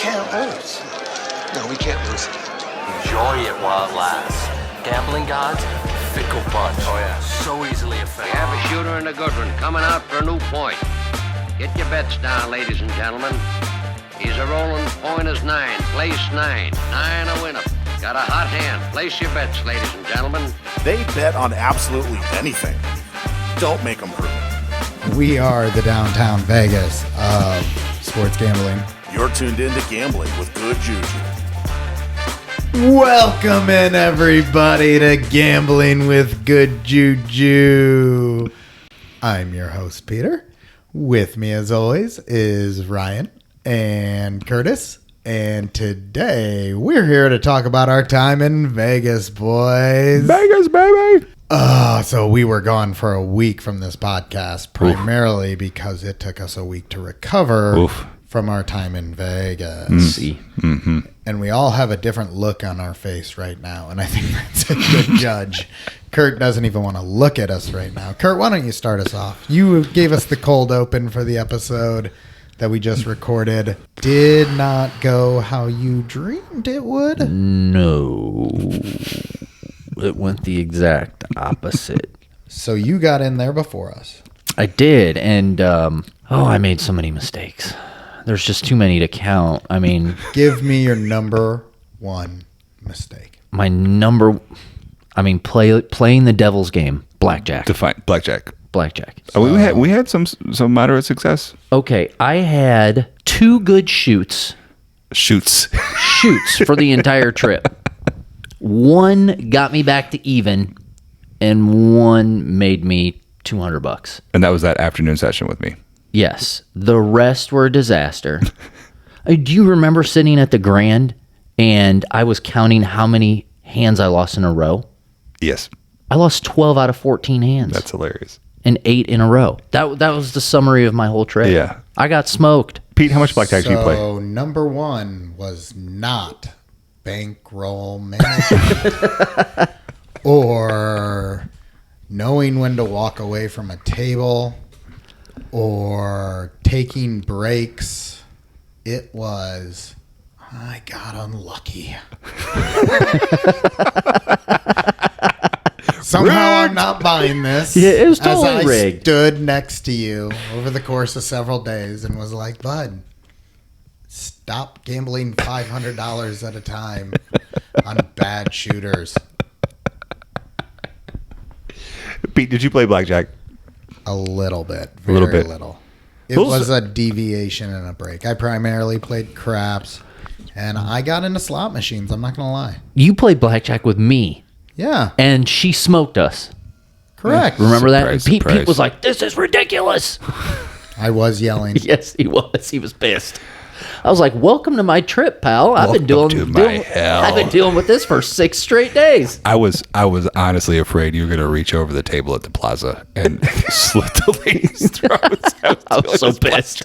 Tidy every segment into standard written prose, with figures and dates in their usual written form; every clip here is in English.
can't lose. No, we can't lose. Enjoy it while it lasts. Gambling gods, fickle bunch. Oh yeah, so easily affected. We have a shooter and a good one coming out for a new point. Get your bets down, ladies and gentlemen. He's a rolling point is 9, place 9. 9 a winner. Got a hot hand. Place your bets, ladies and gentlemen. They bet on absolutely anything. Don't make them prove it. We are the downtown Vegas of sports gambling. You're tuned in to Gambling with Good JuJu. Welcome in, everybody, to Gambling with Good JuJu. I'm your host, Peter. With me, as always, is Ryan and Curtis. And today, we're here to talk about our time in Vegas, boys. Vegas, baby! So we were gone for a week from this podcast, primarily because it took us a week to recover from our time in Vegas. Mm-hmm. And we all have a different look on our face right now, and I think that's a good judge. Kurt doesn't even want to look at us right now. Kurt, why don't you start us off? You gave us the cold open for the episode that we just recorded. Did not go how you dreamed it would? No. It went the exact opposite. So you got in there before us. I did, and I made so many mistakes. There's just too many to count. I mean, give me your number one mistake. Playing the devil's game, blackjack. Define blackjack. So, we had some moderate success. Okay, I had 2 good shoots for the entire trip. One got me back to even, and one made me $200. And that was that afternoon session with me. Yes. The rest were a disaster. Do you remember sitting at the Grand and I was counting how many hands I lost in a row? Yes. I lost 12 out of 14 hands. That's hilarious. And 8 in a row. That was the summary of my whole trip. Yeah. I got smoked. Pete, how much blackjack do you play? So number one was not bankroll management or knowing when to walk away from a table or taking breaks. It was, I got unlucky. Somehow I'm not buying this. Yeah, it was totally as I rigged. Stood next to you over the course of several days and was like, bud, stop gambling $500 at a time on bad shooters. Pete, did you play blackjack? A little bit. Very little. It Who's- was a deviation and a break. I primarily played craps, and I got into slot machines. I'm not going to lie. You played blackjack with me, Yeah, and she smoked us. correct. Remember that? Surprise. Pete was like, "This is ridiculous." I was yelling. Yes, he was. He was pissed. I was like, "Welcome to my trip, pal. I've been Welcome to my hell." I've been dealing with this for 6 straight days." I was honestly afraid you were going to reach over the table at the plaza and slit the lady's throat. I was so pissed.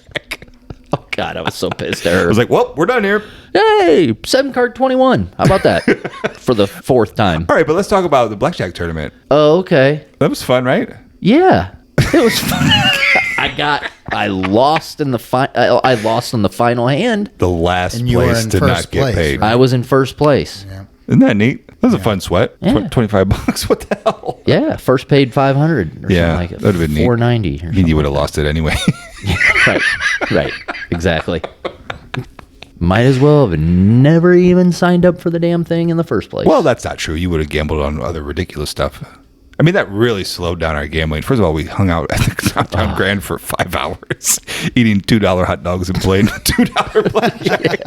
Oh God, I was so pissed at her. I was like, well, we're done here. Hey, 7 card 21. How about that? For the 4th time. All right, but let's talk about the blackjack tournament. Oh, okay. That was fun, right? Yeah, it was fun. I lost in the I lost on the final hand. The last And you were place in to first not get place, paid. right? I was in first place. Yeah. Isn't that neat? That was a fun sweat. Yeah. $25. What the hell? Yeah, first paid 500 or Yeah, something like it. that'd have been neat. 490 or I mean, something. you would have lost it anyway. Right, exactly. Might as well have never even signed up for the damn thing in the first place. Well, that's not true. You would have gambled on other ridiculous stuff. I mean, that really slowed down our gambling. First of all, we hung out at the downtown Grand for 5 hours, eating $2 hot dogs and playing $2 blackjack.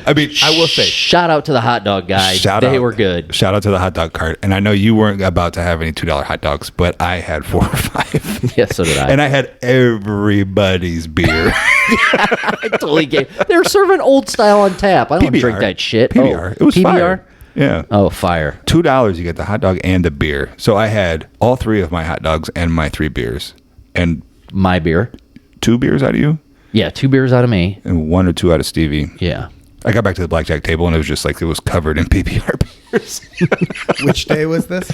I mean, I will say, shout out to the hot dog guy. They were good. Shout out to the hot dog cart. And I know you weren't about to have any $2 hot dogs, but I had 4 or 5. Yeah, so did I. And I had everybody's beer. I totally gave. They were serving old style on tap. I don't drink that shit. PBR. Oh, It was PBR? fire. Yeah. Oh, fire. $2, you get the hot dog and the beer. So I had all 3 of my hot dogs and my 3 beers. And My beer. 2 beers out of you? Yeah, 2 beers out of me. And 1 or 2 out of Stevie. Yeah. I got back to the blackjack table and it was just like it was covered in PBR beers. Which day was this?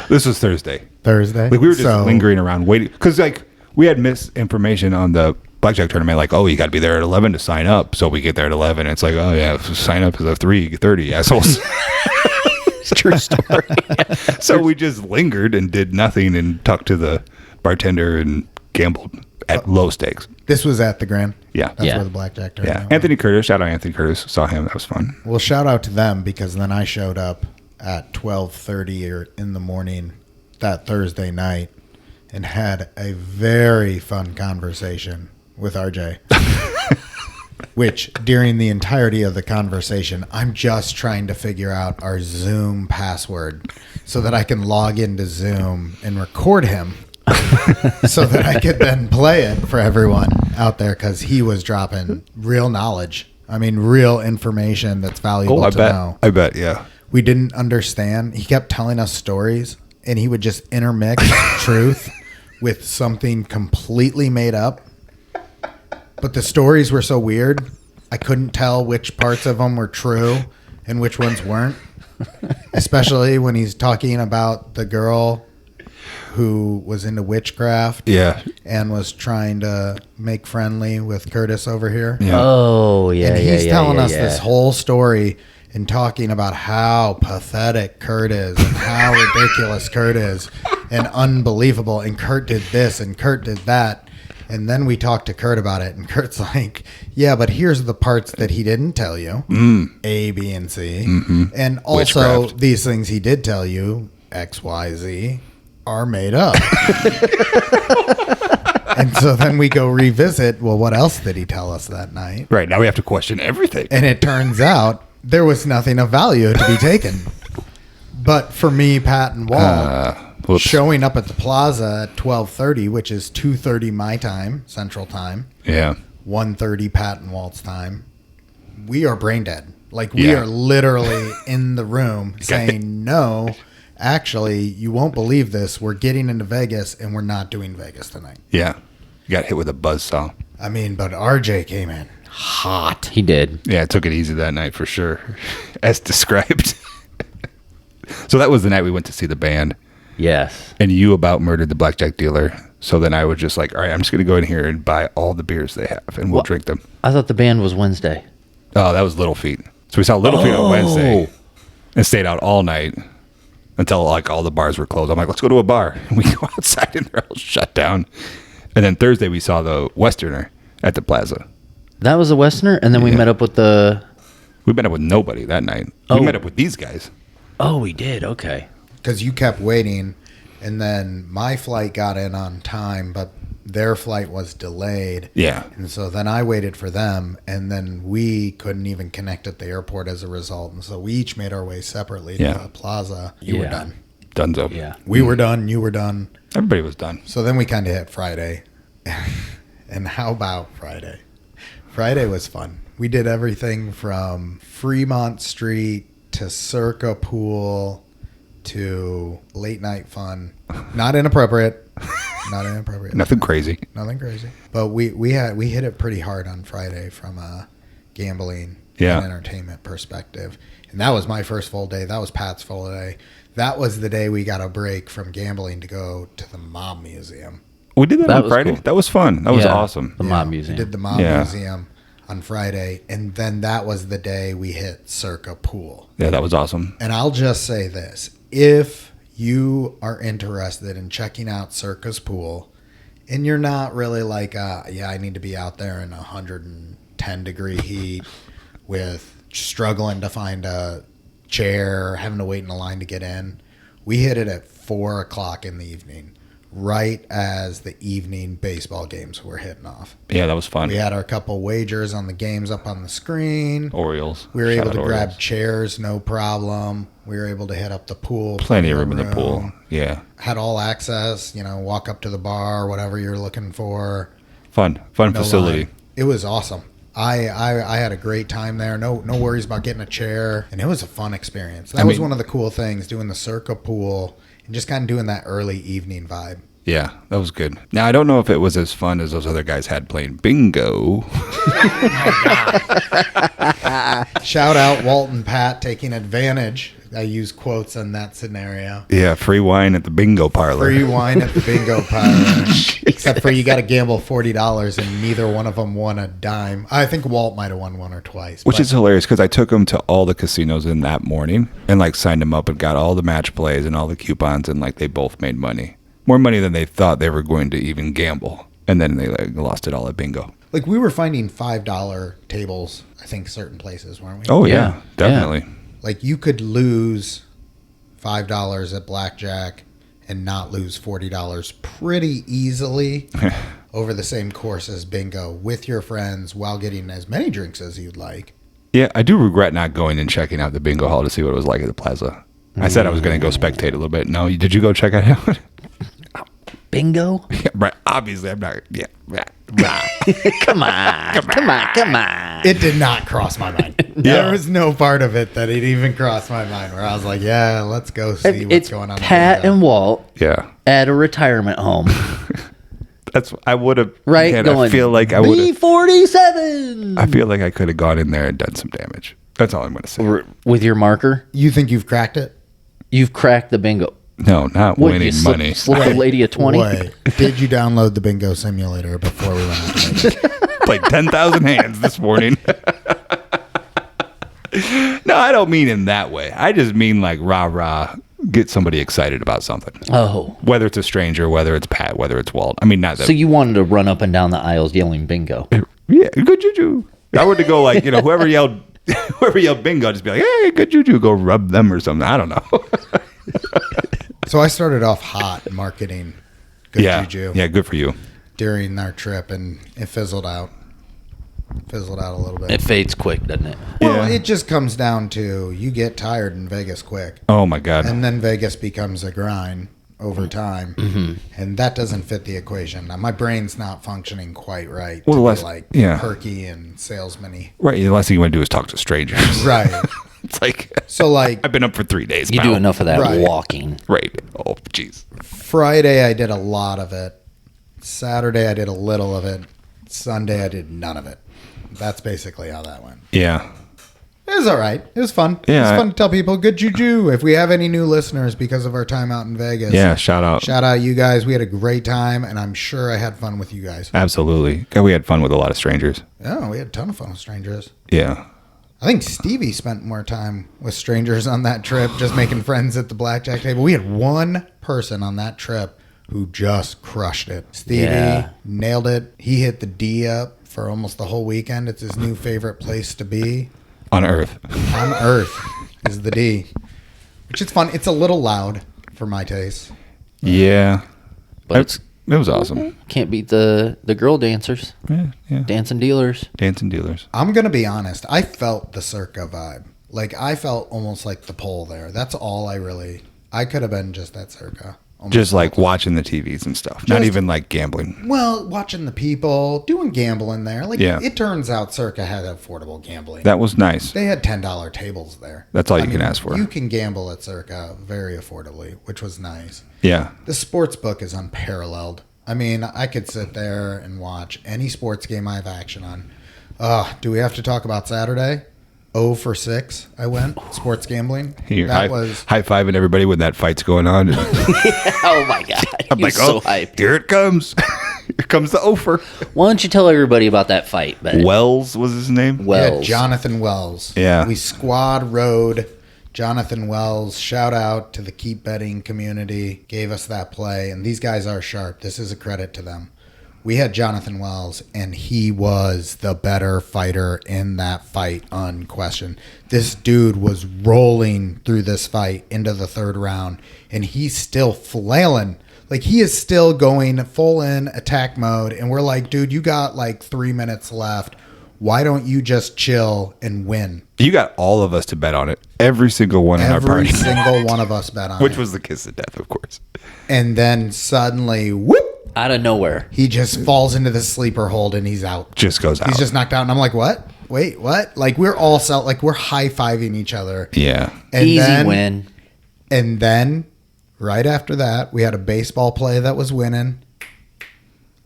This was Thursday. Thursday. Like we were just lingering around waiting because like we had misinformation on the blackjack tournament, like, oh, you got to be there at 11 to sign up. So we get there at 11. And it's like, oh, yeah, sign up is at 3:30, assholes. It's a true story. So we just lingered and did nothing and talked to the bartender and gambled at low stakes. This was at the Grand. Yeah. That's where the blackjack tournament Yeah. was. Anthony Curtis. Shout out Anthony Curtis. Saw him. That was fun. Well, shout out to them because then I showed up at 12:30 or in the morning that Thursday night and had a very fun conversation with RJ. Which, during the entirety of the conversation, I'm just trying to figure out our Zoom password so that I can log into Zoom and record him so that I could then play it for everyone out there because he was dropping real knowledge. I mean, real information that's valuable to know. I bet, yeah. We didn't understand. He kept telling us stories, and he would just intermix truth with something completely made up. But the stories were so weird, I couldn't tell which parts of them were true and which ones weren't. Especially when he's talking about the girl who was into witchcraft and was trying to make friendly with Curtis over here. Yeah. Oh, yeah, And he's telling us yeah. this whole story and talking about how pathetic Kurt is and how ridiculous Kurt is and unbelievable. And Kurt did this and Kurt did that. And then we talked to Kurt about it, and Kurt's like, yeah, but here's the parts that he didn't tell you, A, B, and C. Mm-hmm. And also, Witchcraft. these things he did tell you, X, Y, Z, are made up. And so then we go revisit, well, what else did he tell us that night? Right. Now we have to question everything. And it turns out there was nothing of value to be taken. But for me, Pat, and Walt, Whoops. showing up at the plaza at 12:30, which is 2:30 my time, Central Time, Yeah. 1:30 Pat and Walt's time, we are brain dead. Like, we Yeah. are literally in the room saying, no, actually, you won't believe this. We're getting into Vegas, and we're not doing Vegas tonight. Yeah. You got hit with a buzzsaw. I mean, but RJ came in hot. He did. Yeah, I took it easy that night for sure, as described. So that was the night we went to see the band. Yes. And you about murdered the blackjack dealer. So then I was just like, all right, I'm just going to go in here and buy all the beers they have, and we'll drink them. I thought the band was Wednesday. Oh, that was Little Feet. So we saw Little Feet on Wednesday and stayed out all night until like all the bars were closed. I'm like, let's go to a bar. And we go outside and they're all shut down. And then Thursday we saw the Westerner at the plaza. That was a Westerner, and then we met up with the... We met up with nobody that night. Oh. We met up with these guys. Oh, we did. Okay. Because you kept waiting, and then my flight got in on time, but their flight was delayed. Yeah. And so then I waited for them, and then we couldn't even connect at the airport as a result. And so we each made our way separately to the plaza. You were done. Dunzo. Yeah. We were done. You were done. Everybody was done. So then we kind of hit Friday. And how about Friday? Friday was fun. We did everything from Fremont Street to Circa Pool to late night fun. Not inappropriate. Not inappropriate. Nothing crazy. Nothing crazy. But we hit it pretty hard on Friday from a gambling and entertainment perspective. And that was my first full day. That was Pat's full day. That was the day we got a break from gambling to go to the Mob Museum. We did that on was Friday. cool. That was fun. That was awesome. The Mob Museum. We did the Mob Museum on Friday. And then that was the day we hit Circa Pool. Yeah, that was awesome. And I'll just say this. If you are interested in checking out Circa's Pool and you're not really like, I need to be out there in 110 degree heat with struggling to find a chair, having to wait in a line to get in, we hit it at 4 o'clock in the evening, right as the evening baseball games were hitting off. Yeah, that was fun. We had our couple wagers on the games up on the screen. Orioles. We were Shout able out to Orioles. grab chairs, no problem. We were able to hit up the pool. Plenty of room in the pool. Yeah. Had all access, walk up to the bar, whatever you're looking for. Fun No facility. line. It was awesome. I had a great time there. No worries about getting a chair. And it was a fun experience. That was one of the cool things, doing the Circa Pool and just kind of doing that early evening vibe. Yeah, that was good. Now, I don't know if it was as fun as those other guys had playing bingo. Shout out Walt and Pat taking advantage I use quotes in that scenario. Yeah, free wine at the bingo parlor. Free wine at the bingo parlor. Except for you got to gamble $40 and neither one of them won a dime. I think Walt might have won one or twice. Which is hilarious because I took him to all the casinos in that morning and like signed him up and got all the match plays and all the coupons and like they both made money. More money than they thought they were going to even gamble. And then they like lost it all at bingo. Like we were finding $5 tables, I think certain places, weren't we? Oh yeah, Yeah. definitely. Like you could lose $5 at blackjack and not lose $40 pretty easily over the same course as bingo with your friends while getting as many drinks as you'd like. Yeah, I do regret not going and checking out the bingo hall to see what it was like at the plaza. I said I was going to go spectate a little bit. No, did you go check it out? Bingo? Yeah, right. Obviously, I'm not. Yeah. Come on. It did not cross my mind. There was no part of it that it even crossed my mind where I was like, yeah, let's go see what's It's going on. Pat and Walt Yeah. at a retirement home. That's. I would have. Right? Man, Going, I feel like I would. B47. I feel like I could have gone in there and done some damage. That's all I'm going to say. With your marker, You think you've cracked it? you've cracked the bingo. No, not What, winning you money. slip a lady a 20? Wait, did you download the bingo simulator before we went out to Vegas? Played 10,000 hands this morning. No, I don't mean in that way. I just mean like rah, get somebody excited about something. Oh. Whether it's a stranger, whether it's Pat, whether it's Walt. I mean, not that. So you wanted to run up and down the aisles yelling bingo. Yeah, good juju. I would to go like, whoever yelled bingo, just be like, hey, good juju, go rub them or something. I don't know. So I started off hot marketing Good JuJu Yeah, good for you. during our trip, and it fizzled out. Fizzled out a little bit. It fades quick, doesn't it? Well, Yeah. it just comes down to you get tired in Vegas quick, Oh my God. and then Vegas becomes a grind over time, and that doesn't fit the equation. Now, my brain's not functioning quite right Well, to less- be like yeah. perky and salesman-y. Right. The last thing you want to do is talk to strangers. Right. It's like, So, like, I've been up for 3 days. You pal. do enough of that Right. walking. Right. Oh, jeez. Friday I did a lot of it. Saturday I did a little of it. Sunday I did none of it. That's basically how that went. Yeah. It was all right. It was fun. Yeah, It was fun to tell people Good JuJu. If we have any new listeners because of our time out in Vegas, Yeah. Shout out. shout out you guys. We had a great time, and I'm sure I had fun with you guys. Absolutely. God, we had fun with a lot of strangers. Yeah, we had a ton of fun with strangers. Yeah. I think Stevie spent more time with strangers on that trip, just making friends at the blackjack table. We had one person on that trip who just crushed it. Stevie Yeah. nailed it. He hit the D up for almost the whole weekend. It's his new favorite place to be. On Earth. On Earth is the D, which is fun. It's a little loud for my taste. Yeah. But it's It was awesome. can't beat the girl dancers, Yeah. Yeah. dancing dealers. Dancing dealers. I'm going to be honest. I felt the Circa vibe. Like, I felt almost like the pole there. That's all I could have been just at Circa. Almost Just like watching the TVs and stuff. Not even like gambling. Well, watching the people, doing gambling there. Like, Yeah. it turns out Circa had affordable gambling. That was nice. They had $10 tables there. That's all you can ask for. You can gamble at Circa very affordably, which was nice. Yeah. The sports book is unparalleled. I mean, I could sit there and watch any sports game I have action on. Do we have to talk about Saturday? 0 for 6, I went. Sports gambling. You're That was... high-fiving everybody when that fight's going on. Oh my God. I'm like, so oh, hyped. here it comes. Here comes the offer. Why don't you tell everybody about that fight, Ben? Wells was his name? Yeah, Wells. Jonathan Wells. Yeah. We squad rode Jonathan Wells. Shout out to the Keep Betting community. Gave us that play. And these guys are sharp. This is a credit to them. We had Jonathan Wells, and he was the better fighter in that fight, unquestioned. This dude was rolling through this fight into the third round, and he's still flailing. Like, he is still going full in attack mode, and we're like, dude, you got like 3 minutes left. Why don't you just chill and win? You got all of us to bet on it. Every single one in our Every party. single one of us bet on Which it. was the kiss of death, of course. And then suddenly, whoop, Out of nowhere. he just falls into the sleeper hold and he's out. Just goes out. He's just knocked out. And I'm like, what? Wait, what? Like, we're all like, we're high-fiving each other. Yeah. And Easy then, win. And then, right after that, we had a baseball play that was winning.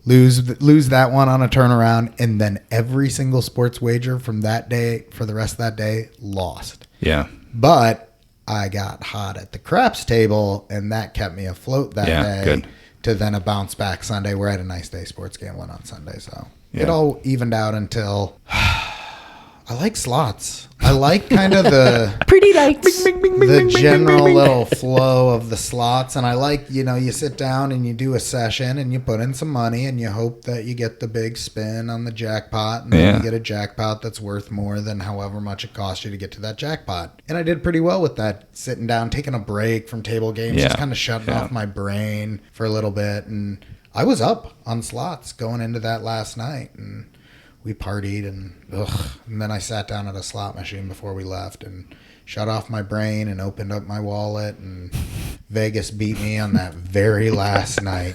Lose that one on a turnaround. And then every single sports wager from that day, for the rest of that day, lost. Yeah. But I got hot at the craps table, and that kept me afloat that day. Good. To then a bounce back Sunday. We're at a nice day sports gambling on Sunday, so Yeah. it all evened out until I like slots. I like kind of the Pretty lights. the general little flow of the slots, and I like, you sit down and you do a session and you put in some money and you hope that you get the big spin on the jackpot, and then you get a jackpot that's worth more than however much it cost you to get to that jackpot. And I did pretty well with that, sitting down, taking a break from table games, just kind of shutting off my brain for a little bit. And I was up on slots going into that last night, and we partied, and then I sat down at a slot machine before we left and shut off my brain and opened up my wallet, and Vegas beat me on that very last night.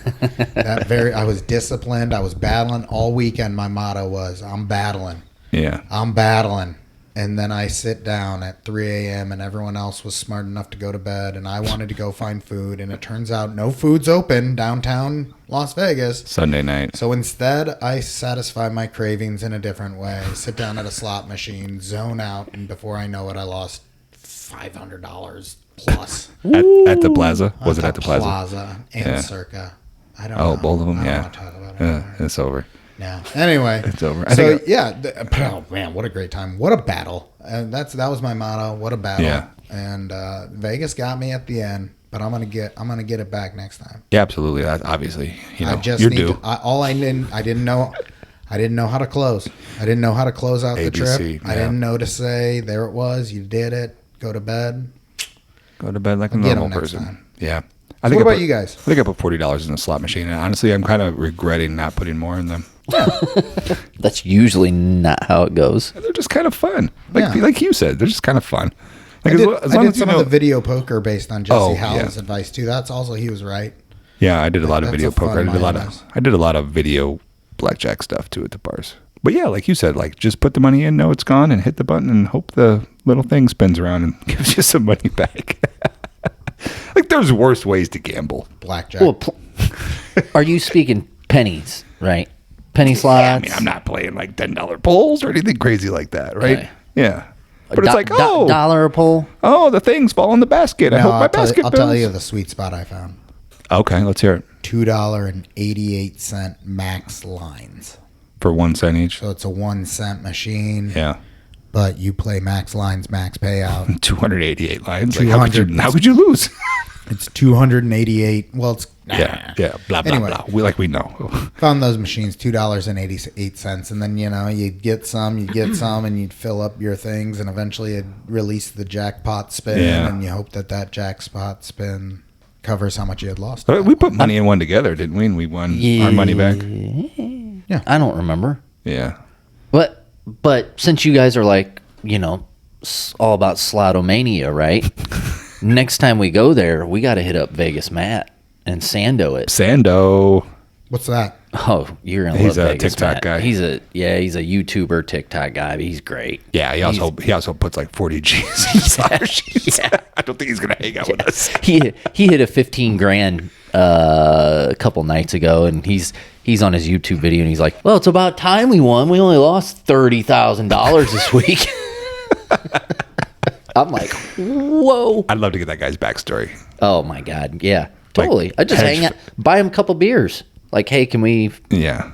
I was disciplined. I was battling all weekend. My motto was, I'm battling. Yeah. I'm battling. And then I sit down at 3 a.m. and everyone else was smart enough to go to bed, and I wanted to go find food, and it turns out no food's open downtown Las Vegas. Sunday night. So instead, I satisfy my cravings in a different way. Sit down at a slot machine, zone out, and before I know it, I lost $500 plus. At the plaza? Was it at the plaza? Plaza and Circa. I don't know. Oh, both of them? I don't Yeah. want to talk about it. It's over. Yeah. Anyway, It's over. oh man, what a great time! What a battle! And that was my motto. What a battle! Yeah. And Vegas got me at the end, but I'm gonna get it back next time. Yeah, absolutely. That, obviously, I just you're need due. I didn't know how to close. I didn't know how to close out the trip. ABC, I didn't know to say there it was. You did it. Go to bed. Go to bed like a I'll get normal 'em next person. time. Yeah. What about you guys? I think I put $40 in the slot machine, and honestly, I'm kind of regretting not putting more in them. That's usually not how it goes. They're just kind of fun. Like you said, they're just kind of fun. I Like, did, as I long did as you some know, of the video poker based on Jesse Oh, Howell's yeah. advice too. That's also, he was right. Yeah, I did a lot of That's video a fun poker. I did a lot of video blackjack stuff too at the bars. But yeah, like you said, like just put the money in, know it's gone, and hit the button, and hope the little thing spins around and gives you some money back. Like there's worse ways to gamble. Blackjack. Well, are you speaking pennies, right? Penny slots? Yeah, I mean, I'm not playing like $10 pulls or anything crazy like that, right? Okay. Yeah. But it's like, dollar a pull? oh, the things fall in the basket. I No, hope my I'll basket tell bills. you the sweet spot I found. Okay, let's hear it. $2.88 max lines. For 1 cent each. So it's a 1 cent machine. Yeah. But you play max lines, max payout. 288 lines. 200. Like, how could you lose? It's 288. Well, it's Yeah. Blah, blah, Anyway. blah. We know. found those machines $2.88, and then you'd get some, and you'd fill up your things, and eventually it'd release the jackpot spin, Yeah. and you hope that jackpot spin covers how much you had lost. But we put money in one together, didn't we? And we won our money back. Yeah. I don't remember. Yeah. But since you guys are like, all about slotomania, right? Next time we go there, we got to hit up Vegas Matt and Sando it. Sando. What's that? Oh, you're gonna He's love a Vegas TikTok Matt. guy. He's a YouTuber TikTok guy. But he's great. Yeah, he also puts like 40 G's in slot machines. Yeah. I don't think he's gonna hang out with us. He hit a 15 grand a couple nights ago, and he's on his YouTube video, and he's like, "Well, it's about time we won. We only lost $30,000 this week." I'm like, whoa. I'd love to get that guy's backstory. Oh my God. Yeah, totally. I just hedge hang out, buy him a couple beers. Like, hey, can we, Yeah.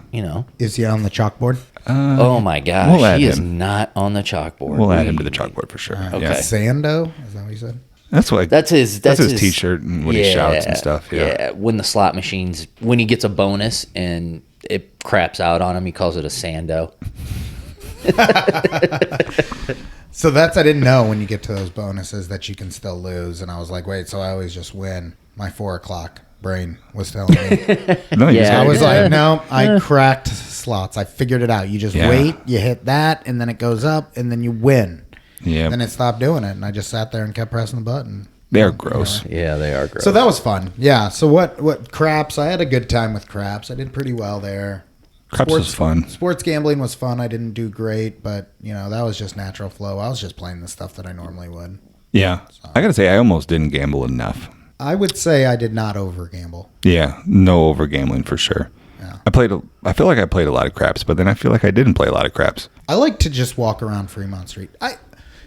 Is he on the chalkboard? Oh my gosh. we'll add He is him. not on the chalkboard. We'll add him to the chalkboard for sure. Okay. Yeah. Sando? Is that what you said? That's what. That's his T-shirt and when he shouts and stuff. Yeah. When the slot machines, when he gets a bonus and it craps out on him, he calls it a Sando. So I didn't know when you get to those bonuses that you can still lose. And I was like, wait, so I always just win. My 4 o'clock brain was telling me. No, you Yeah, just I gotta was get like, it. no, I cracked slots. I figured it out. You just wait, you hit that, and then it goes up, and then you win. Yeah. Then it stopped doing it, and I just sat there and kept pressing the button. They're gross. Yeah, they are gross. So that was fun. Yeah. So what craps? I had a good time with craps. I did pretty well there. Craps was fun. Sports gambling was fun. I didn't do great, but that was just natural flow. I was just playing the stuff that I normally would. Yeah. I gotta say, I almost didn't gamble enough. I would say I did not over gamble. Yeah, no over gambling for sure. Yeah. I feel like I played a lot of craps, but then I feel like I didn't play a lot of craps. I like to just walk around Fremont Street.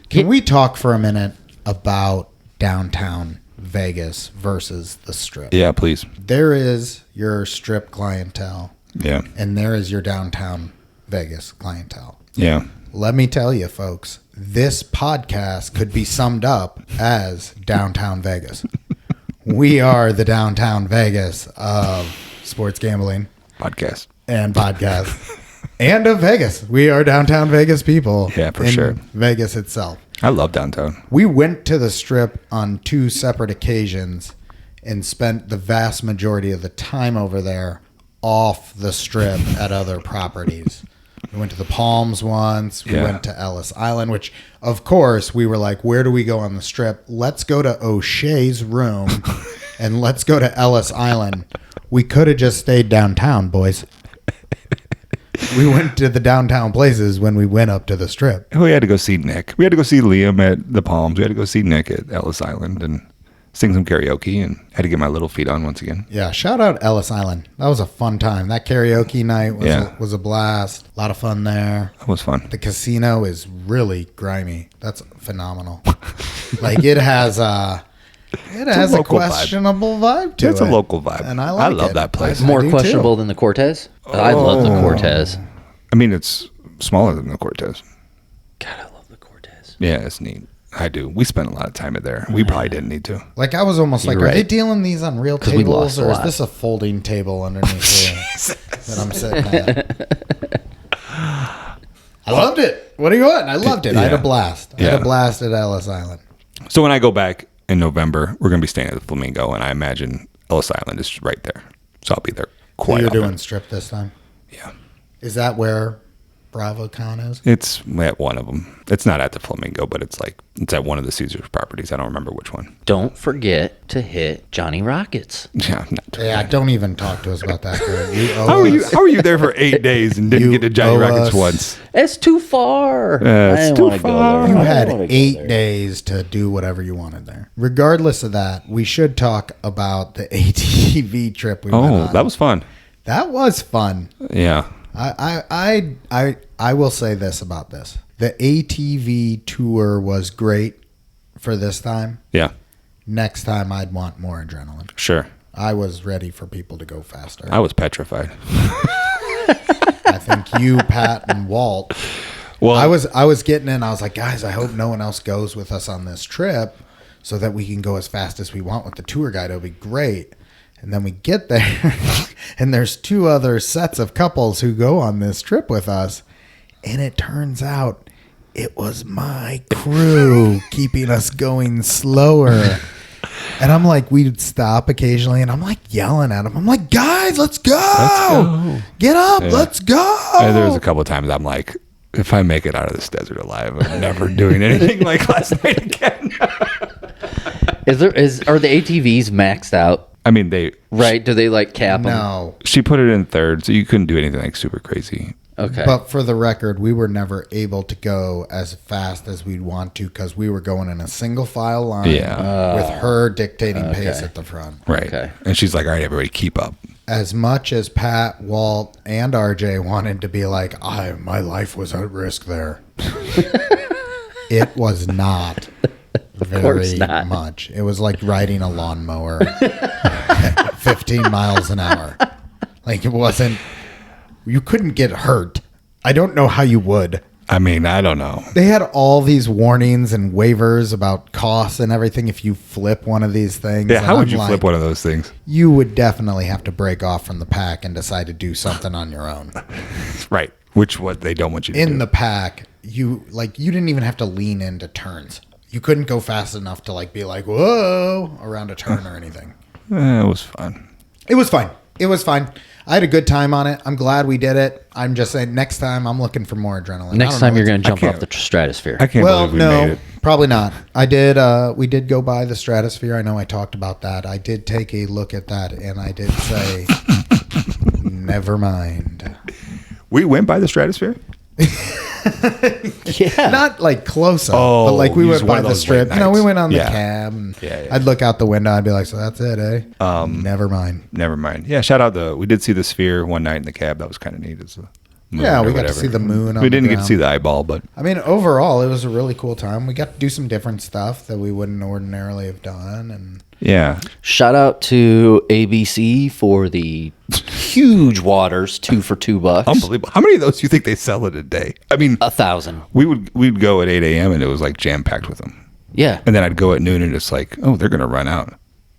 Can we talk for a minute about downtown Vegas versus the Strip. Yeah, please. There is your Strip clientele, Yeah. and there is your downtown Vegas clientele. Yeah. Let me tell you, folks, this podcast could be summed up as downtown Vegas. We are the downtown Vegas of sports gambling Podcast. and podcast and of Vegas. We are downtown Vegas people. Yeah, for in sure. Vegas itself. I love downtown. We went to the Strip on 2 separate occasions and spent the vast majority of the time over there off the Strip at other properties. We went to the Palms once. We went to Ellis Island, which, of course, we were like, where do we go on the Strip? Let's go to O'Shea's room and let's go to Ellis Island. We could have just stayed downtown, boys. We went to the downtown places when we went up to the Strip. We had to go see Nick. We had to go see Liam at the Palms. We had to go see Nick at Ellis Island and sing some karaoke, and had to get my little feet on once again. Yeah, shout out Ellis Island. That was a fun time. That karaoke night was a blast. A lot of fun there. That was fun. The casino is really grimy. That's phenomenal. Like it has a local questionable vibe to it. It's a local vibe. And I like it. love that place. I More do questionable too. than the Cortez? I love the Cortez. I mean, it's smaller than the Cortez. God, I love the Cortez. Yeah, it's neat. I do. We spent a lot of time there. We probably didn't need to. Like I was almost like, You're are they right. dealing these on real 'Cause we tables lost a or is lot. this a folding table underneath here that I'm sitting at? I loved it. What do you want? I loved it. I had a Yeah. blast. I had Yeah. a blast at Ellis Island. So when I go back in November, we're going to be staying at the Flamingo, and I imagine Ellis Island is right there. So I'll be there So quite you're often. doing Strip this time? Yeah. Is that where BravoCon is? It's at one of them. It's not at the Flamingo, but it's at one of the Caesars properties. I don't remember which one. Don't forget to hit Johnny Rockets. Yeah. I'm not Yeah, don't even talk to us about that. Girl. You owe us. How are you there for 8 days and didn't You get to Johnny owe Rockets us. once? It's too far. It's I didn't too wanna go far. there. You I had didn't wanna go 8 there. days to do whatever you wanted there. Regardless of that, we should talk about the ATV trip we went Oh, on. that was fun. That was fun. Yeah. I will say this about this. The ATV tour was great for this time. Yeah. Next time I'd want more adrenaline. Sure. I was ready for people to go faster. I was petrified. I think you, Pat, and Walt. Well, I was getting in. I was like, guys, I hope no one else goes with us on this trip so that we can go as fast as we want with the tour guide. It'll be great. And then we get there, and there's 2 other sets of couples who go on this trip with us. And it turns out it was my crew keeping us going slower. And I'm like, we'd stop occasionally, and I'm like yelling at them. I'm like, guys, let's go. Get up. Yeah. Let's go. There was a couple of times I'm like, if I make it out of this desert alive, I'm never doing anything like last night again. Are the ATVs maxed out? I mean, Right? Do they like cap them? No. she put it in third, so you couldn't do anything like super crazy. Okay. But for the record, we were never able to go as fast as we'd want to because we were going in a single file line with her dictating pace at the front. Right. Okay. And she's like, all right, everybody keep up. As much as Pat, Walt, and RJ wanted to be like, my life was at risk there. It was not very not. much. It was like riding a lawnmower at 15 miles an hour. Like it wasn't, you couldn't get hurt. I don't know how you would. I mean, I don't know. They had all these warnings and waivers about costs and everything if you flip one of these things. Yeah, And how would I'm you like, flip one of those things? You would definitely have to break off from the pack and decide to do something on your own. Right. What they don't want you to do. In the pack, you didn't even have to lean into turns. You couldn't go fast enough to be like, whoa, around a turn or anything. It was fun. It was fine. It was fine. I had a good time on it. I'm glad we did it. I'm just saying next time I'm looking for more adrenaline. Next time you're going to jump can't- off the stratosphere. I can't Well, believe we made no, it. probably not. We did go by the stratosphere. I know I talked about that. I did take a look at that and I did say, never mind. We went by the stratosphere? Yeah. Not close up, Oh, but we you went just by one of the those strip. late No, we nights. went on the Yeah. cab. And Yeah. I'd look out the window. I'd be like, so that's it, eh? Never mind. Never mind. Yeah, shout out we did see the Sphere one night in the cab. That was kind of neat. It's a moon. Yeah, or we got to whatever. see the moon. We didn't get to see the eyeball, but I mean, overall, it was a really cool time. We got to do some different stuff that we wouldn't ordinarily have done, and yeah. Shout out to ABC for the huge waters, 2 for $2. Unbelievable. How many of those do you think they sell in a day? I mean, 1,000. we'd go at 8 a.m. and it was like jam packed with them. Yeah. And then I'd go at noon and it's like, oh, they're gonna run out.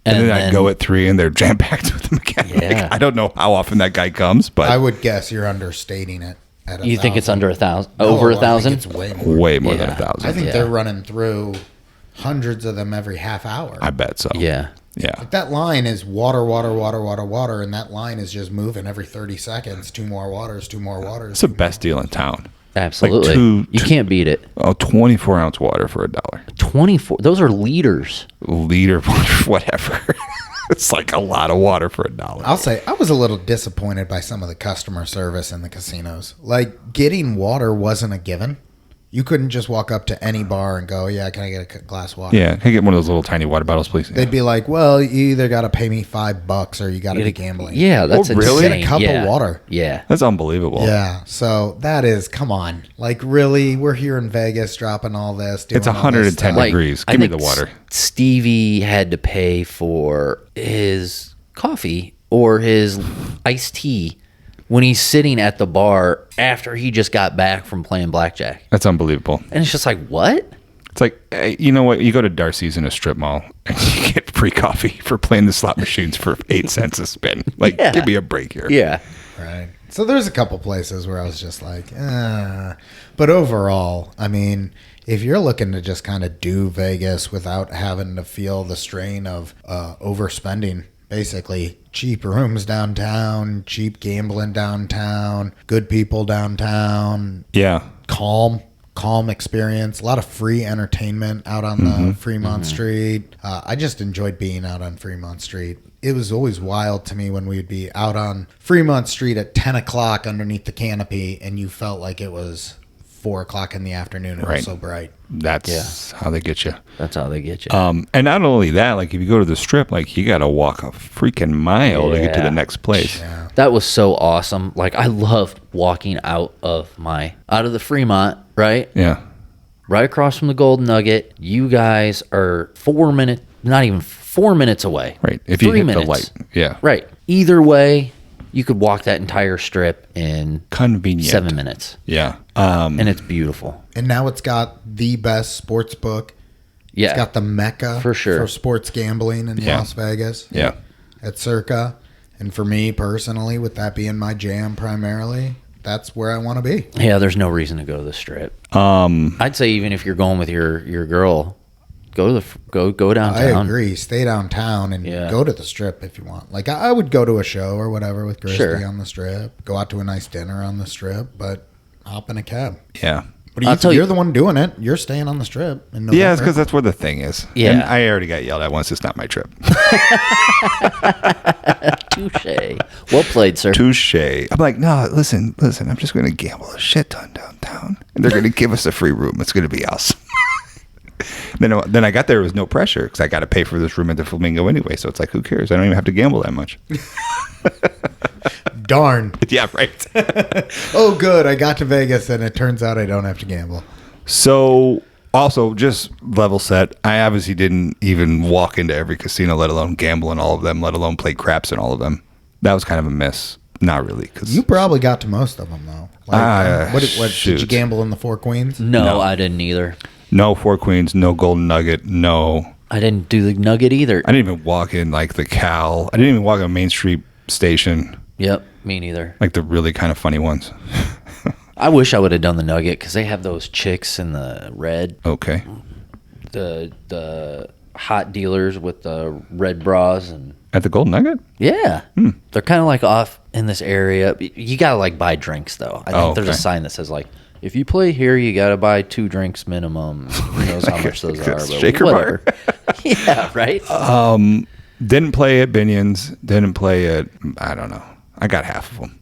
And then I'd go at 3 and they're jam packed with them again. Yeah. Like, I don't know how often that guy comes, but I would guess you're understating it. At You think it's 1,000. under 1,000? No, Over I think 1,000? It's way more. way more than Yeah. 1,000. I think Yeah. they're running through hundreds of them every half hour. I bet so. Yeah. Yeah. Like that line is water, water, water, water, water, and that line is just moving every 30 seconds. 2 more waters, 2 more waters. It's the best deal in town. Absolutely. You two- can't beat it. Oh, 24 ounce water for $1. 24. Those are liters. Liter water, whatever. It's like a lot of water for $1. I'll say I was a little disappointed by some of the customer service in the casinos. Like getting water wasn't a given. You couldn't just walk up to any bar and go, "Yeah, can I get a glass of water?" Yeah. Can I get one of those little tiny water bottles, please? They'd be like, "Well, you either got to pay me $5 or you got to be gambling." Yeah, that's Oh, really? insane. Get a cup of Yeah. water. Yeah. That's unbelievable. Yeah, so that is, come on. Like, really? We're here in Vegas dropping all this. Doing It's all this 110 stuff. degrees. I Give me think the water. Stevie had to pay for his coffee or his iced tea when he's sitting at the bar after he just got back from playing blackjack. That's unbelievable. And it's just like, what? It's like, hey, you know what? You go to Darcy's in a strip mall and you get free coffee for playing the slot machines for 8 cents a spin. Like, Yeah. give me a break here. Yeah. Right. So there's a couple places where I was just like, But overall, I mean, if you're looking to just kind of do Vegas without having to feel the strain of overspending, basically cheap rooms downtown, cheap gambling downtown, good people downtown, Yeah. calm experience, a lot of free entertainment out on the Fremont Street. I just enjoyed being out on Fremont Street. It was always wild to me when we'd be out on Fremont Street at 10 o'clock underneath the canopy and you felt like it was 4 o'clock in the afternoon. It Right. was so bright. That's how they get you. That's how they get you. And not only that, like if you go to the strip, like you got to walk a freaking mile to get to Yeah. the next place. Yeah. That was so awesome. Like, I loved walking out of the Fremont, right? Yeah. Right across from the Golden Nugget. You guys are 4 minutes, not even 4 minutes away. Right. If you 3 hit minutes. the light. Yeah. Right. Either way, you could walk that entire strip in Convenient. 7 minutes. Yeah. And it's beautiful. And now it's got the best sports book. Yeah. It's got the mecca For sure. for sports gambling in Yeah. Las Vegas. Yeah. At Circa. And for me personally, with that being my jam primarily, that's where I want to be. Yeah, there's no reason to go to the strip. I'd say even if you're going with your girl, go downtown. I agree. Stay downtown and Yeah. go to the strip if you want. Like I would go to a show or whatever with Christy Sure. on the strip. Go out to a nice dinner on the strip, but hop in a cab. Yeah. But I'll tell you're you- the one doing it. You're staying on the strip. In Yeah, it's November. because that's where the thing is. Yeah. And I already got yelled at once. It's not my trip. Touche. Well played, sir. Touche. I'm like, no, listen. I'm just going to gamble a shit ton downtown. And they're going to give us a free room. It's going to be us. Then I got there. It was no pressure because I got to pay for this room at the Flamingo anyway. So it's like, who cares? I don't even have to gamble that much. Darn. Yeah, right. Oh, good. I got to Vegas and it turns out I don't have to gamble. So also just level set. I obviously didn't even walk into every casino, let alone gamble in all of them, let alone play craps in all of them. That was kind of a miss. Not really. Cause You probably got to most of them, though. Like, what did you shoot. gamble in the Four Queens? No, I didn't either. No Four Queens, no Golden Nugget, no. I didn't do the Nugget either. I didn't even walk in like the Cal. I didn't even walk in Main Street Station, Yep, me neither. like the really kind of funny ones. I wish I would have done the Nugget because they have those chicks in the red, Okay. the hot dealers with the red bras and At the Golden Nugget? yeah, they're kind of like off in this area. You gotta like buy drinks though. I think there's a okay. sign that says like, if you play here, you gotta buy 2 drinks minimum. Who knows how much those are? But Shaker bar? whatever. Yeah, right. Didn't play at Binion's. Didn't play at, I don't know. I got half of them.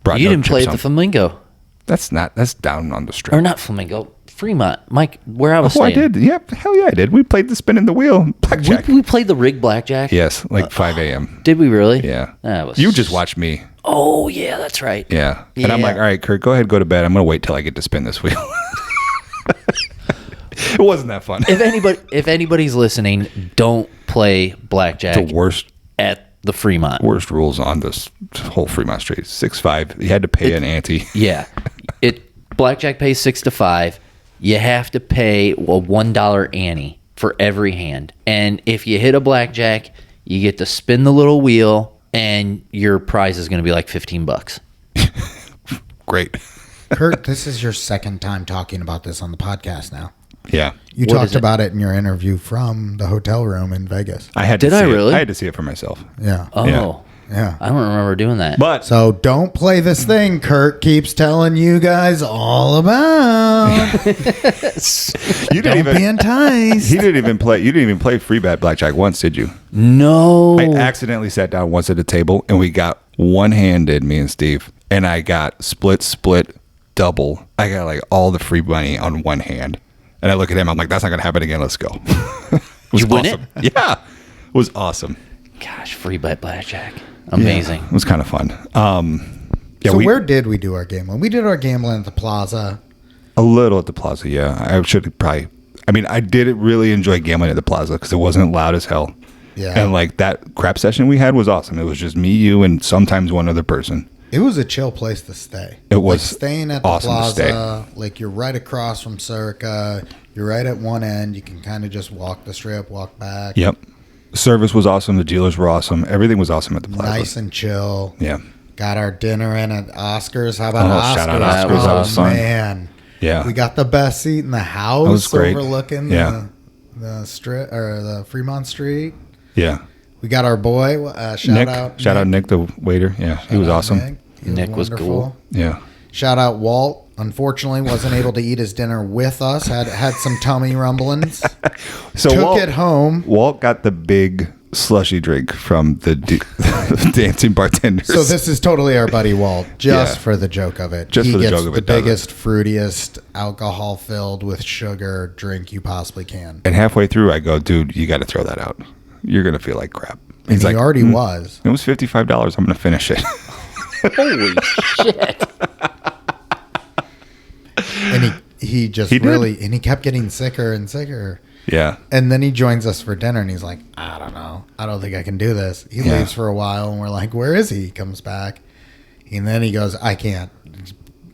Brought You no didn't play chips at the home. Flamingo That's down on the strip. or not Flamingo, Fremont, Mike. Where I was Oh, I staying. did. Yep. Hell yeah, I did. We played the spin in the wheel. Blackjack. We played the rig blackjack. Yes, like 5 a.m. Did we really? Yeah. That was You just watched me. Oh, yeah, that's right. Yeah. And I'm Yeah. like, all right, Kurt, go ahead, go to bed. I'm going to wait till I get to spin this wheel. It wasn't that fun. If anybody's listening, don't play blackjack The worst at the Fremont. rules on this whole Fremont Street. 6-5. You had to pay an ante. Yeah. Blackjack pays 6 to 5. You have to pay a $1 ante for every hand. And if you hit a blackjack, you get to spin the little wheel and your prize is going to be like $15. Great. Kurt, this is your second time talking about this on the podcast now. Yeah. You What talked is it? about it in your interview from the hotel room in Vegas. I had Did to I see really? I had to see it for myself. Yeah. Oh. Yeah. Yeah. I don't remember doing that. But So don't play this thing Kurt keeps telling you guys all about. you Don't didn't be even enticed. you didn't even play free bet blackjack once, did you? No. I accidentally sat down once at a table and we got one-handed, me and Steve, and I got split, double. I got like all the free money on one hand. And I look at him, I'm like, that's not going to happen again. Let's go. It was You win awesome. Yeah. It was awesome. Gosh, free bet blackjack. Amazing. It was kind of fun. Yeah, So where did we do our gambling? We did our gambling at the plaza. A little at the plaza, yeah. I should probably. I mean, I did really enjoy gambling at the plaza because it wasn't loud as hell. Yeah. And like that crap session we had was awesome. It was just me, you, and sometimes one other person. It was a chill place to stay. It was like staying at the awesome to plaza. Like you're right across from Circa. You're right at one end. You can kind of just walk the strip, walk back. Yep. Service was awesome. The dealers were awesome. Everything was awesome at the plaza. Nice and chill. Yeah. Got our dinner in at Oscars. How about Oh, Oscars? shout out Oscars. That was fun. Man. Yeah. We got the best seat in the house, was great. overlooking Yeah. the strip or the Fremont Street. Yeah. We got our boy. Shout out Nick, the waiter. Yeah. He was awesome. Nick was wonderful. cool. Yeah. Shout out Walt. Unfortunately, wasn't able to eat his dinner with us. Had some tummy rumblings. So Took it home. Walt got the big slushy drink from the dancing bartenders. So this is totally our buddy Walt, just Yeah. for the joke of it. Just he for the gets joke of the it, does it? biggest, fruitiest, alcohol-filled with sugar drink you possibly can. And halfway through, I go, dude, you got to throw that out. You're going to feel like crap. And he already was. It was $55. I'm going to finish it. Holy shit. And he just He did. really, and he kept getting sicker and sicker. Yeah. And then he joins us for dinner and he's like, I don't know. I don't think I can do this. He Yeah. leaves for a while and we're like, where is he? He comes back. And then he goes, I can't.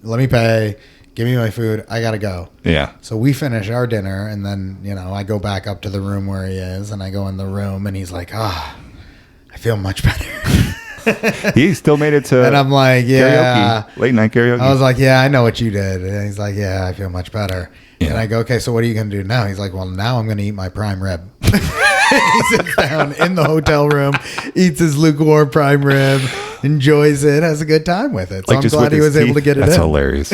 Let me pay. Give me my food. I got to go. Yeah. So we finish our dinner and then, I go back up to the room where he is and I go in the room and he's like, I feel much better. He still made it to And I'm like, yeah. karaoke, late night karaoke. I was like, yeah, I know what you did. And he's like, yeah, I feel much better. Yeah. And I go, okay, so what are you going to do now? He's like, well, now I'm going to eat my prime rib. He sits down in the hotel room, eats his lukewarm prime rib, enjoys it, has a good time with it. So I'm just glad with he his was able to teeth. get it That's in. hilarious.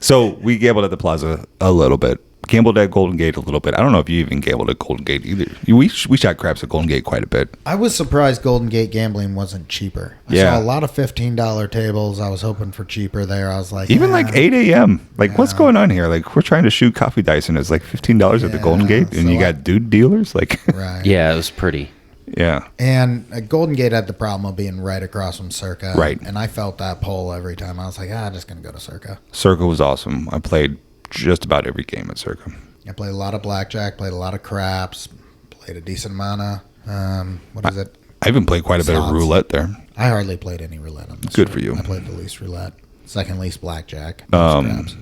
So we gambled at the plaza a little bit. Gambled at Golden Gate a little bit. I don't know if you even gambled at Golden Gate either. We shot craps at Golden Gate quite a bit. I was surprised Golden Gate gambling wasn't cheaper. I Yeah. saw a lot of $15 tables. I was hoping for cheaper there. I was like, Even yeah. like 8 a.m. Like, what's going on here? Like, we're trying to shoot coffee dice and it's like $15 at the Yeah, Golden Gate, and so you got dude dealers. Like, Right. Yeah, it was pretty. yeah. And Golden Gate had the problem of being right across from Circa. Right. And I felt that pull every time. I was like, I'm just going to go to Circa. Circa was awesome. I played just about every game at Circa. I played a lot of blackjack, played a lot of craps, played a decent amount of, what is it? I even played quite a bit of Slots. roulette there. I hardly played any roulette on this. Good trip. for you. I played the least roulette, second least blackjack. most craps.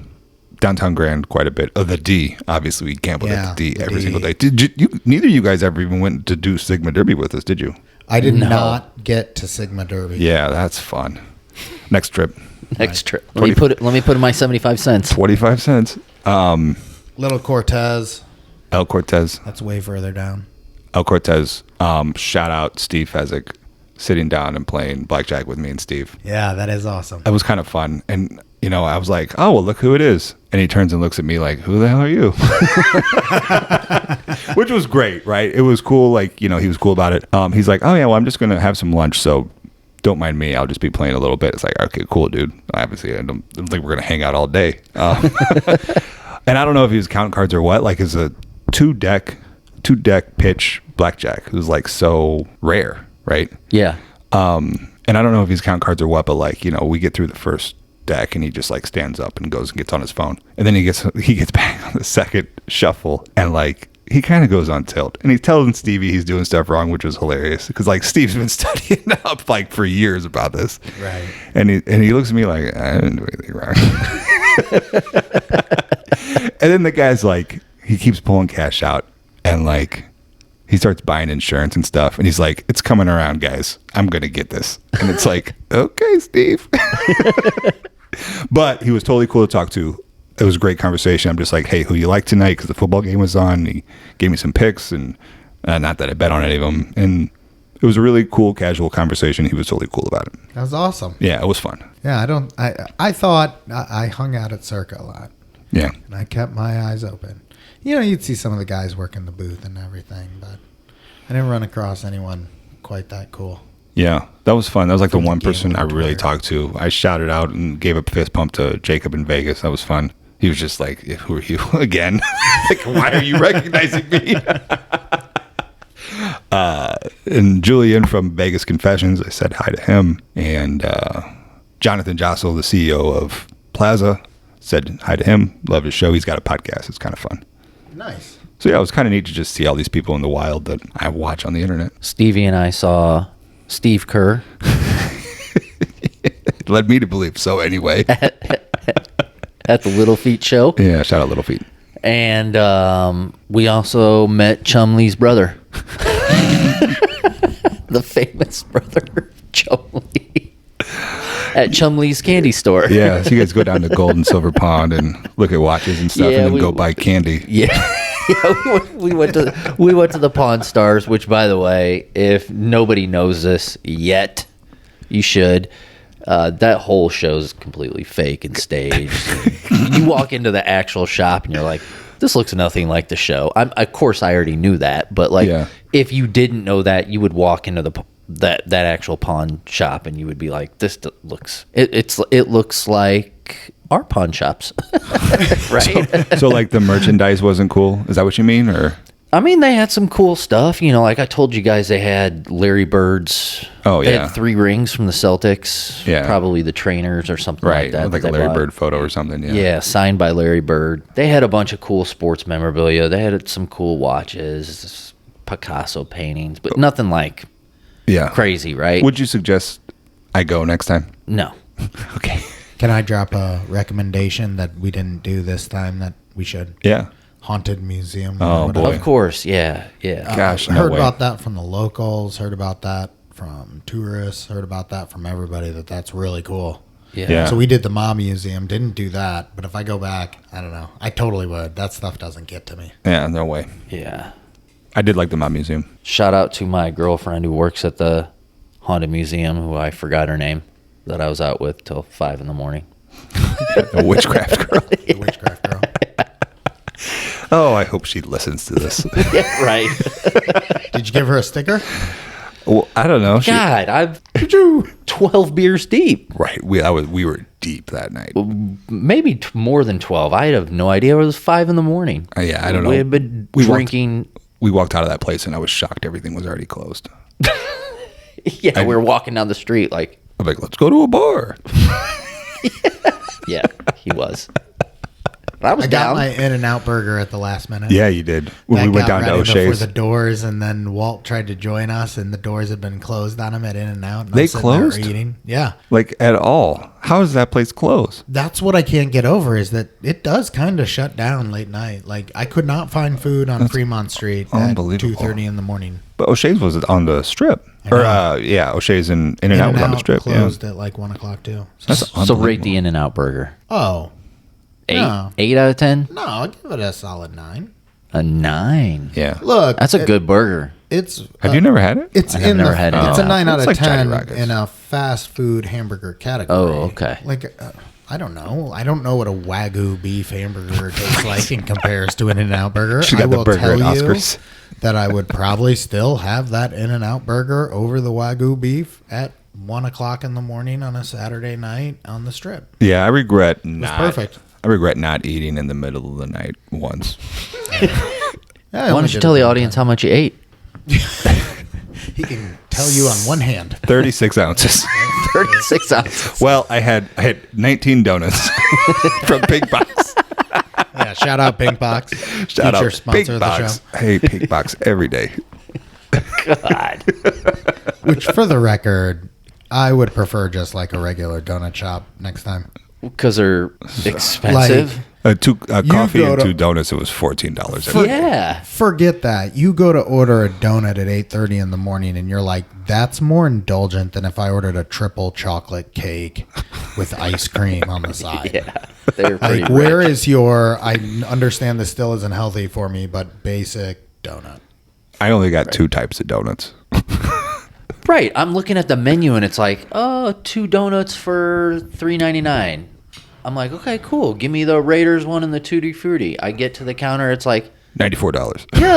Downtown Grand quite a bit. The D, obviously, we gambled Yeah, at the D the every D. single day. Did you? Neither of you guys ever even went to do Sigma Derby with us, did you? I did No. not get to Sigma Derby. Yeah, that's fun. Next trip, Next trip. Let me put in my 75 cents. 25 cents. Little Cortez, El Cortez. that's way further down. El Cortez. Shout out Steve Fezzik sitting down and playing blackjack with me and Steve. Yeah, that is awesome. It was kind of fun. And, I was like, oh, well, look who it is. And he turns and looks at me like, who the hell are you? Which was great, right? It was cool. Like, he was cool about it. He's like, oh, yeah, well, I'm just going to have some lunch. So don't mind me. I'll just be playing a little bit. It's like, okay, cool, dude. Obviously, I don't think we're going to hang out all day. And I don't know if he was counting cards or what. Like, it's a two deck pitch blackjack. It was like so rare, right? Yeah. And I don't know if he's count cards or what, but like, you know, we get through the first deck and he just like stands up and goes and gets on his phone. And then he gets back on the second shuffle and like he kind of goes on tilt. And he's telling Stevie he's doing stuff wrong, which was hilarious because like Steve's been studying up like for years about this. Right. And he looks at me like, I didn't do anything wrong. And then the guy's like, he keeps pulling cash out and like he starts buying insurance and stuff. And he's like, it's coming around, guys. I'm going to get this. And it's like, okay, Steve. But he was totally cool to talk to. It was a great conversation. I'm just like, hey, who you like tonight? Because the football game was on. He gave me some picks and not that I bet on any of them. And it was a really cool, casual conversation. He was totally cool about it. That was awesome. Yeah, it was fun. Yeah, I thought I hung out at Circa a lot. Yeah. And I kept my eyes open. You know, you'd see some of the guys working the booth and everything, but I didn't run across anyone quite that cool. Yeah, that was fun. That was like the one person I really talked to. I shouted out and gave a fist pump to Jacob in Vegas. That was fun. He was just like, who are you again? Like, why are you recognizing me? And Julian from Vegas Confessions, I said hi to him. And Jonathan Jossel, the CEO of Plaza, said hi to him. Loved his show. He's got a podcast. It's kind of fun. Nice. So yeah, it was kind of neat to just see all these people in the wild that I watch on the internet. Stevie and I saw Steve Kerr. It led me to believe so anyway. At the Little Feet show. Yeah, shout out Little Feet. And we also met Chumley's brother. The famous brother, Chumley. At Chumley's candy store. Yeah, so you guys go down to Gold and Silver Pond and look at watches and stuff, and then go buy candy. Yeah. Yeah, we went to the Pawn Stars, which, by the way, if nobody knows this yet, you should. That whole show is completely fake and staged. You walk into the actual shop and you're like, this looks nothing like the show. Of course, I already knew that, but like, if you didn't know that, you would walk into that actual pawn shop and you would be like, this looks it looks like our pawn shops. Right. So like the merchandise wasn't cool. Is that what you mean? Or I mean, they had some cool stuff. You know, like I told you guys, they had Larry Bird's. Oh, they yeah. had 3 rings from the Celtics. Yeah. Probably the trainers or something like that. Like a Larry Bird photo or something. Yeah. Yeah, signed by Larry Bird. They had a bunch of cool sports memorabilia. They had some cool watches, Picasso paintings, but nothing like crazy, right? Would you suggest I go next time? No. Okay. Can I drop a recommendation that we didn't do this time that we should? Yeah. Haunted museum. Oh, boy. Of course, yeah. Gosh, no heard way. about that from the locals, heard about that from tourists, heard about that from everybody, that's really cool. Yeah. So we did the Ma Museum, didn't do that, but if I go back, I don't know. I totally would. That stuff doesn't get to me. Yeah, no way. Yeah. I did like the Mob Museum. Shout out to my girlfriend who works at the Haunted Museum, who I forgot her name, that I was out with till 5 a.m. A witchcraft girl. The witchcraft girl. Oh, I hope she listens to this. Yeah, right. Did you give her a sticker? Well, I don't know. God, I've 12 beers deep. Right. We were deep that night. Maybe more than 12. I have no idea. It was 5 a.m. Yeah, I don't know. We had been drinking. We walked out of that place and I was shocked everything was already closed. Yeah, we were walking down the street like. I'm like, let's go to a bar. Yeah, he was. I was I got down. my In-N-Out burger at the last minute. Yeah, you did. When we went down to before O'Shea's. the doors, and then Walt tried to join us, and the doors had been closed on him at In-N-Out. And They I'm sitting there closed? eating. Yeah. Like at all. How is that place closed? That's what I can't get over is that it does kind of shut down late night. Like I could not find food on Fremont Street at unbelievable. 2:30 in the morning. But O'Shea's was on the strip. O'Shea's and In-N-Out was on the strip. Closed at like 1 o'clock too. So rate the In-N-Out burger. Oh. 8? No. 8 out of 10? No, I'll give it a solid 9. A 9. Yeah. Look, That's a good burger. It's. Have you never had it? It's I have never had it. It's a 9 out It's of like Johnny 10 Rockets. in a fast food hamburger category. Oh, okay. Like, I don't know. I don't know what a Wagyu beef hamburger tastes like in comparison to an In-N-Out burger. She got I the will burger tell at you Oscars. that I would probably still have that In-N-Out burger over the Wagyu beef at 1 o'clock in the morning on a Saturday night on the strip. Yeah, I regret It's not. perfect. I regret not eating in the middle of the night once. Yeah, Why don't you tell the audience how much you ate? He can tell tell you on one hand. 36 ounces. 36 ounces. Well, I had 19 donuts from Pink Box. Yeah, shout out Pink Box. Shout Future out sponsor Pink of the Box. show. Hey, Pink Box every day. God. Which, for the record, I would prefer just like a regular donut shop next time. Because they're expensive. Coffee go and to- 2 donuts. It was $14. Yeah. Forget that. You go to order a donut at 8:30 in the morning, and you're like, that's more indulgent than if I ordered a triple chocolate cake with ice cream on the side. Yeah. They're pretty Like, where rich. is your? I understand this still isn't healthy for me, but basic donut. I only got 2 types of donuts. Right. I'm looking at the menu and it's like, 2 donuts for $3.99. I'm like, okay, cool. Give me the Raiders one and the Tutti Frutti. I get to the counter, it's like, $94. yeah,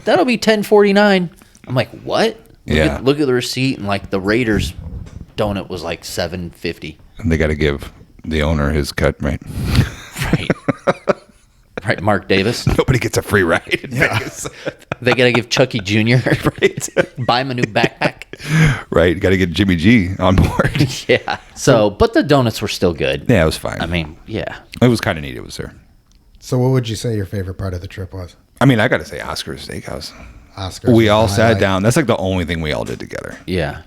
that'll be $10.49. I'm like, what? Yeah. Look at the receipt, and like the Raiders donut was like $7.50. And they got to give the owner his cut, right? Right. Right, Mark Davis. Nobody gets a free ride in Vegas. They gotta give Chucky Jr. right. Buy him a new backpack. Right. Got to get Jimmy G on board. Yeah. So, but the donuts were still good. Yeah, it was fine. I mean, yeah. It was kind of neat. It was there. So, what would you say your favorite part of the trip was? I mean, I got to say Oscar's Steakhouse. Oscars. We was all the sat highlight. down. That's like the only thing we all did together. Yeah.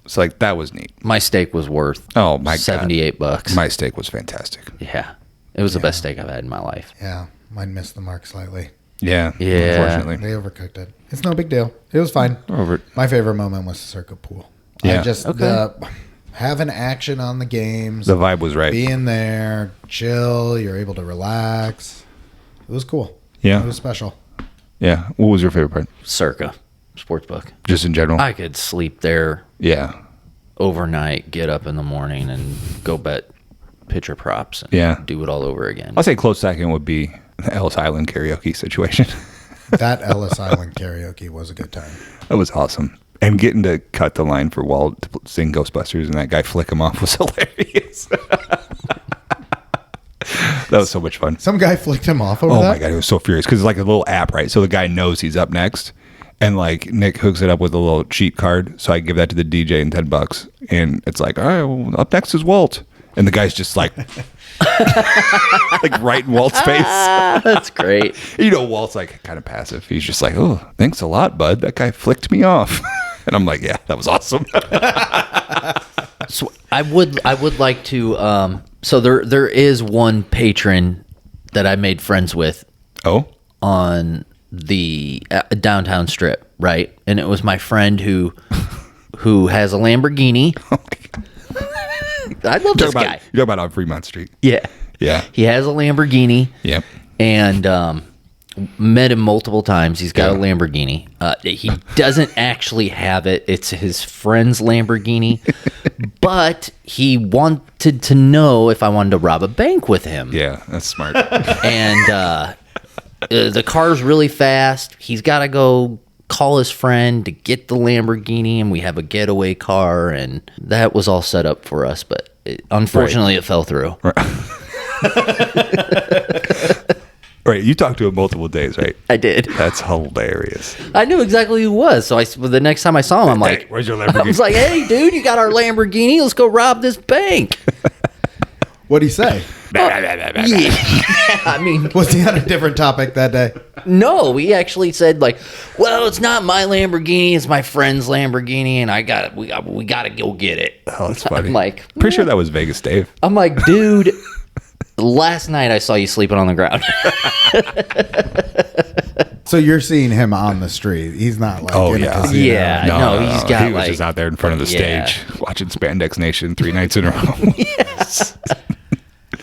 So like that was neat. My steak was worth Oh my God. $78. My steak was fantastic. Yeah. It was the best steak I've had in my life. Yeah, mine missed the mark slightly. Yeah. Yeah. Unfortunately. They overcooked it. It's no big deal. It was fine. Over it. My favorite moment was the circuit pool. Yeah. I just having action on the games, The vibe was right. being there, chill. You're able to relax. It was cool. Yeah. It was special. Yeah. What was your favorite part? Circa Sportsbook. Just in general? I could sleep there Yeah. overnight, get up in the morning, and go bet pitcher props. And Yeah. do it all over again. I'll say close second would be the Ellis Island karaoke situation. That Ellis Island karaoke was a good time. That was awesome. And getting to cut the line for Walt to sing Ghostbusters and that guy flick him off was hilarious. That was so much fun. Some guy flicked him off over Oh that. my God, he was so furious because it's like a little app, right? So the guy knows he's up next, and like Nick hooks it up with a little cheat card. So I give that to the DJ and $10, and it's like, all right, well, up next is Walt, and the guy's just like, like right in Walt's face. That's great. You know, Walt's like kind of passive. He's just like, oh, thanks a lot, bud. That guy flicked me off, and I'm like, yeah, that was awesome. So I would like to. So there is one patron that I made friends with Oh, on the downtown strip, right? And it was my friend who has a Lamborghini. I love this guy. You're talking about on Fremont Street. Yeah. Yeah. He has a Lamborghini. Yep. And met him multiple times. He's got a Lamborghini. He doesn't actually have it. It's his friend's Lamborghini. But he wanted to know if I wanted to rob a bank with him. Yeah, that's smart. And the car's really fast. He's got to go call his friend to get the Lamborghini, and we have a getaway car, and that was all set up for us. But unfortunately, it fell through. Right, you talked to him multiple days, right? I did. That's hilarious. I knew exactly who he was. So the next time I saw him, I'm like, Hey, where's your I Lamborghini? was like, hey, dude, you got our Lamborghini. Let's go rob this bank. What'd he say? Yeah. I mean, Was he on a different topic that day? no, he actually said like, well, it's not my Lamborghini. It's my friend's Lamborghini. And we got to go get it. Oh, that's funny. I'm like, Pretty sure that was Vegas Dave. I'm like, dude, last night I saw you sleeping on the ground. So you're seeing him on the street. He's not like in a casino. Yeah, no, he's got he was like, just out there in front of the yeah. stage watching Spandex Nation 3 nights in a row. Yes.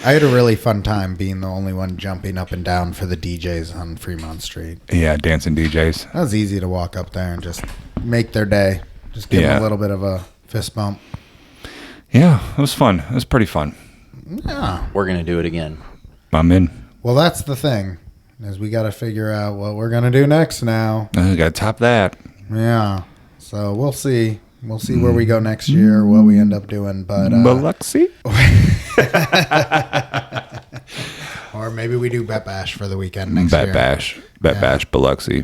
I had a really fun time being the only one jumping up and down for the DJs on Fremont Street. Yeah, dancing DJs. That was easy to walk up there and just make their day. Just give them Yeah. a little bit of a fist bump. Yeah, it was fun. It was pretty fun. Yeah. We're going to do it again. I'm in. Well, that's the thing, is we got to figure out what we're going to do next now. I got to top that. Yeah. So we'll see. We'll see where we go next year, what we end up doing. But Biloxi? or maybe we do Bet Bash for the weekend next Bet year. Bash. Bet Yeah. Bash, Biloxi.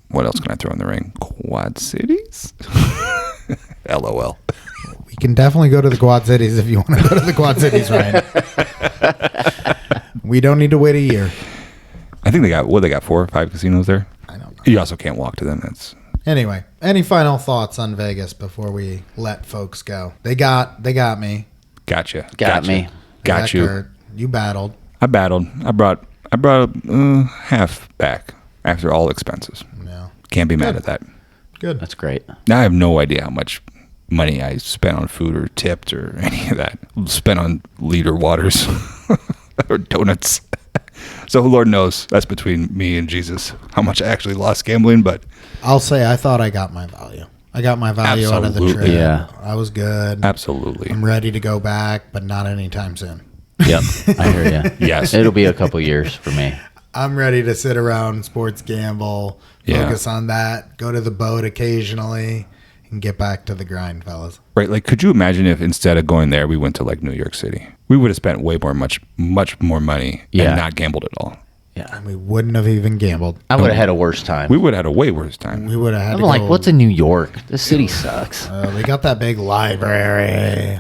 What else can I throw in the ring? Quad Cities? LOL. We can definitely go to the Quad Cities if you want to go to the Quad Cities, Ryan. We don't need to wait a year. I think they got 4 or 5 casinos there. I don't know. You also can't walk to them. That's Anyway, any final thoughts on Vegas before we let folks go? They got me. gotcha. Got me. Got They you. Kurt. You battled. I battled. I brought half back after all expenses. No. Can't be mad at that. Good. That's great. Now I have no idea how much money I spent on food or tipped or any of that. Spent on liter waters or donuts. So Lord knows that's between me and Jesus how much I actually lost gambling. But I'll say I thought I got my value. I got my value out of the Absolutely. trip. Yeah. I was good. absolutely, I'm ready to go back, but not anytime soon. Yep. I hear you. yes. It'll be a couple years for me. I'm ready to sit around, sports gamble, Yeah. focus on that, go to the boat occasionally, and get back to the grind, fellas. Right, like, could you imagine if instead of going there, we went to like New York City? We would have spent much more money Yeah. and not gambled at all. Yeah. And we wouldn't have even gambled. I would have had a worse time. We would have had a way worse time. We would have had I'm to like, go, what's in New York? The city sucks. they got that big library.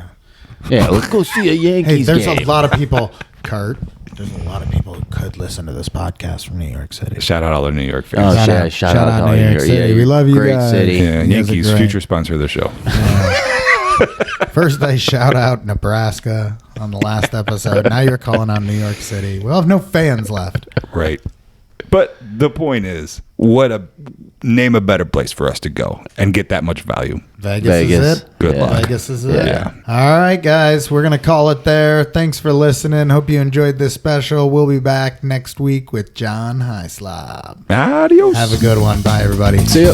Yeah, let's go see a Hey, Yankees there's game. a lot of people, Kurt, there's a lot of people who could listen to this podcast from New York City. Shout out all the New York Oh, fans. shout out to New York City. We love you Great guys. city. Yeah, You guys are Yankees, great. future sponsor of the show. First, I shout out Nebraska on the last episode. Now you're calling on New York City. We'll have no fans left. Right. But the point is, name a better place for us to go and get that much value. Vegas. Vegas. Is it? Good luck. Vegas is it? Yeah. All right, guys. We're going to call it there. Thanks for listening. Hope you enjoyed this special. We'll be back next week with John Highslob. Adios. Have a good one. Bye, everybody. See ya.